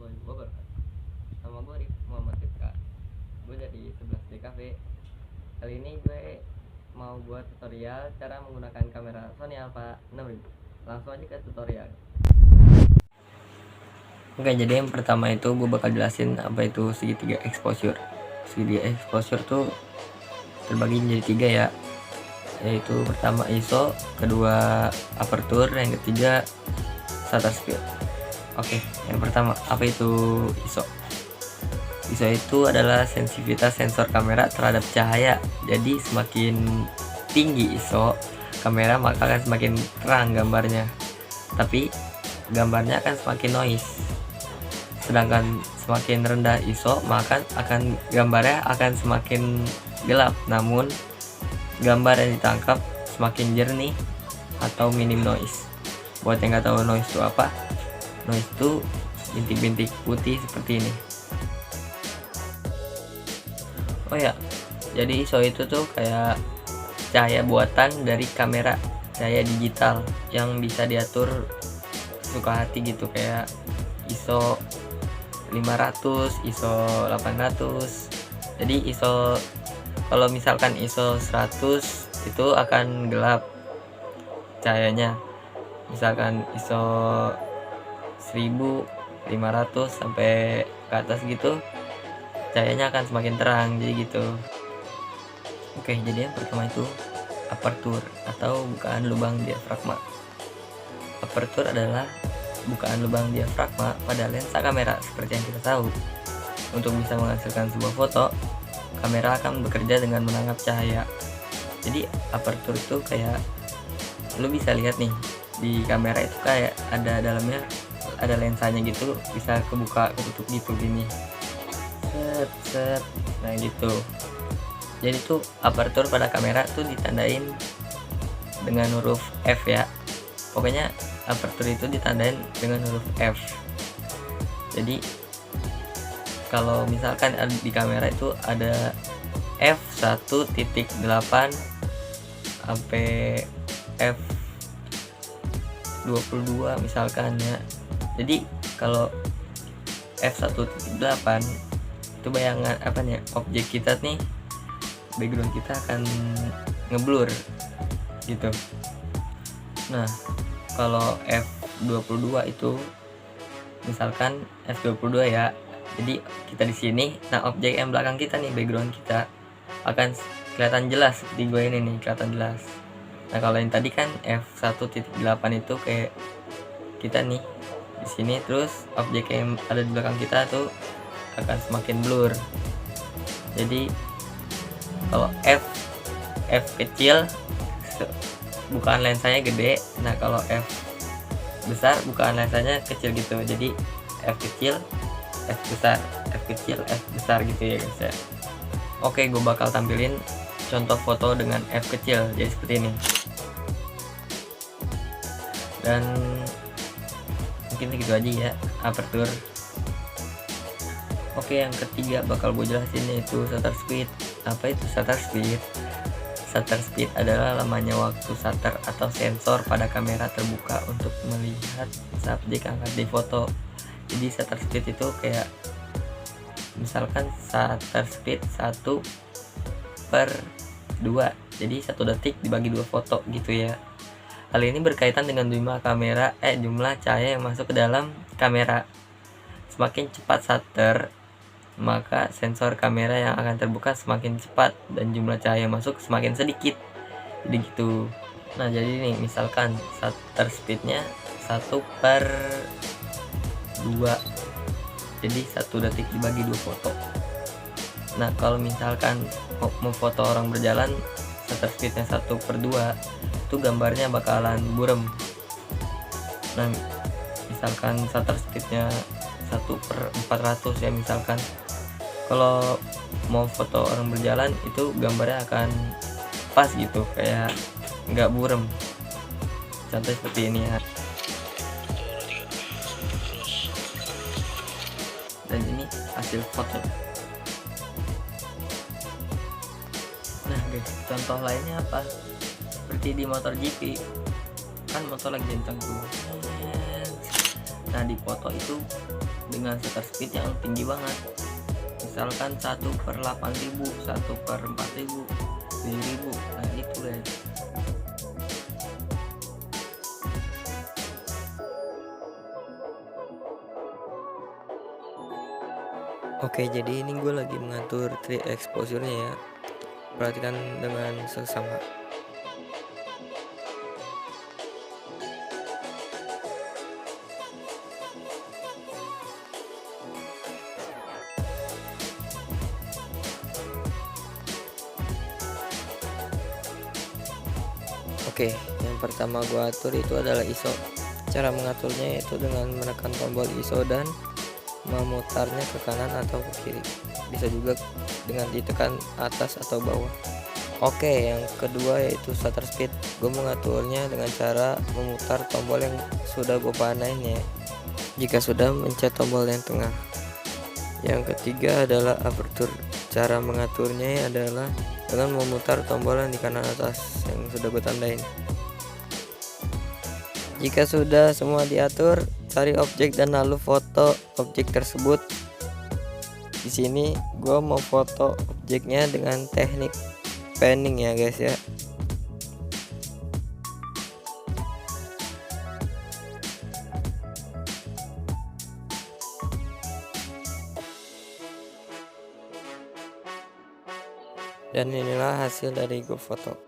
warahmatullahi wabarakatuh. Nama gue Muhammad Rifka. Gue dari 11 DKV. Kali ini gue mau buat tutorial cara menggunakan kamera Sony Alpha 6000. Langsung aja ke tutorial. Oke, jadi yang pertama itu gue bakal jelasin apa itu segitiga exposure. Segitiga exposure tuh terbagi menjadi 3 ya, yaitu pertama ISO, kedua aperture, yang ketiga shutter speed. Oke, yang pertama apa itu ISO? ISO itu adalah sensitivitas sensor kamera terhadap cahaya. Jadi semakin tinggi ISO kamera maka akan semakin terang gambarnya, tapi gambarnya akan semakin noise. Sedangkan semakin rendah ISO maka gambarnya akan semakin gelap, namun gambar yang ditangkap semakin jernih atau minim noise. Buat yang nggak tahu noise itu apa, noise itu bintik-bintik putih seperti ini. Oh ya, jadi ISO itu tuh kayak cahaya buatan dari kamera, cahaya digital yang bisa diatur suka hati gitu, kayak ISO 500, ISO 800. Jadi ISO, kalau misalkan ISO 100 itu akan gelap cahayanya. Misalkan ISO 1500 sampai ke atas gitu, cahayanya akan semakin terang, jadi gitu. Oke, jadi yang pertama itu aperture atau bukaan lubang diafragma. Aperture adalah bukaan lubang diafragma pada lensa kamera. Seperti yang kita tahu, untuk bisa menghasilkan sebuah foto, kamera akan bekerja dengan menangkap cahaya. Jadi aperture itu kayak lu bisa lihat nih, di kamera itu kayak ada dalamnya, ada lensanya gitu, bisa kebuka ketutup gitu gini, set. Nah gitu. Jadi tuh aperture pada kamera tuh ditandain dengan huruf F ya. Pokoknya aperture itu ditandain dengan huruf F. Jadi kalau misalkan di kamera itu ada f1.8 sampai f22 misalkan ya. Jadi kalau f1.8 itu bayangan apanya, objek kita nih, background kita akan ngeblur gitu. Nah kalau f22 itu misalkan f22 ya, jadi kita di sini, nah objek yang belakang kita nih, background kita akan kelihatan jelas di gue ini nih, kelihatan jelas. Nah kalau yang tadi kan f1.8 itu kayak kita nih di sini, terus objek yang ada di belakang kita tuh akan semakin blur. Jadi kalau f kecil bukaan lensanya gede, nah kalau f besar bukaan lensanya kecil gitu. Jadi f kecil, f besar, f kecil, f besar gitu ya guys ya. Oke, gue bakal tampilin contoh foto dengan f kecil, jadi seperti ini. Dan mungkin segitu aja ya aperture. Oke, yang ketiga bakal gue jelasin yaitu shutter speed. Apa itu shutter speed? Shutter speed adalah lamanya waktu shutter atau sensor pada kamera terbuka untuk melihat subjek angkat di foto. Jadi shutter speed itu kayak misalkan shutter speed 1/2, jadi 1 detik dibagi 2 foto gitu ya. Hal ini berkaitan dengan jumlah cahaya yang masuk ke dalam kamera. Semakin cepat shutter, maka sensor kamera yang akan terbuka semakin cepat dan jumlah cahaya yang masuk semakin sedikit. Jadi gitu. Nah jadi nih, misalkan shutter speednya 1/2, jadi 1 detik dibagi 2 foto. Nah kalau misalkan mau foto orang berjalan, shutter speednya 1/2, itu gambarnya bakalan burem. Nah misalkan shutter speednya 1/400 ya misalkan, kalau mau foto orang berjalan itu gambarnya akan pas gitu, kayak nggak burem. Contoh seperti ini ya. Dan ini hasil foto. Nah guys, contoh lainnya apa, seperti di motor GP kan, motor lagi kencang tuh. Nah di foto itu dengan shutter speed yang tinggi banget, misalkan 1/8000, 1/4000, 7000. Nah itu guys. Oke, jadi ini gue lagi mengatur tree exposure-nya ya. Perhatikan dengan seksama. Oke, yang pertama gue atur itu adalah ISO. Cara mengaturnya yaitu dengan menekan tombol ISO dan memutarnya ke kanan atau ke kiri. Bisa juga dengan ditekan atas atau bawah. Oke, yang kedua yaitu shutter speed. Gue mengaturnya dengan cara memutar tombol yang sudah gue panain ya, jika sudah mencet tombol yang tengah. Yang ketiga adalah aperture. Cara mengaturnya adalah dengan memutar tombol yang di kanan atas yang sudah gue tandain. Jika sudah semua diatur, cari objek dan lalu foto objek tersebut. Di sini gue mau foto objeknya dengan teknik panning ya guys ya. Dan inilah hasil dari gue foto.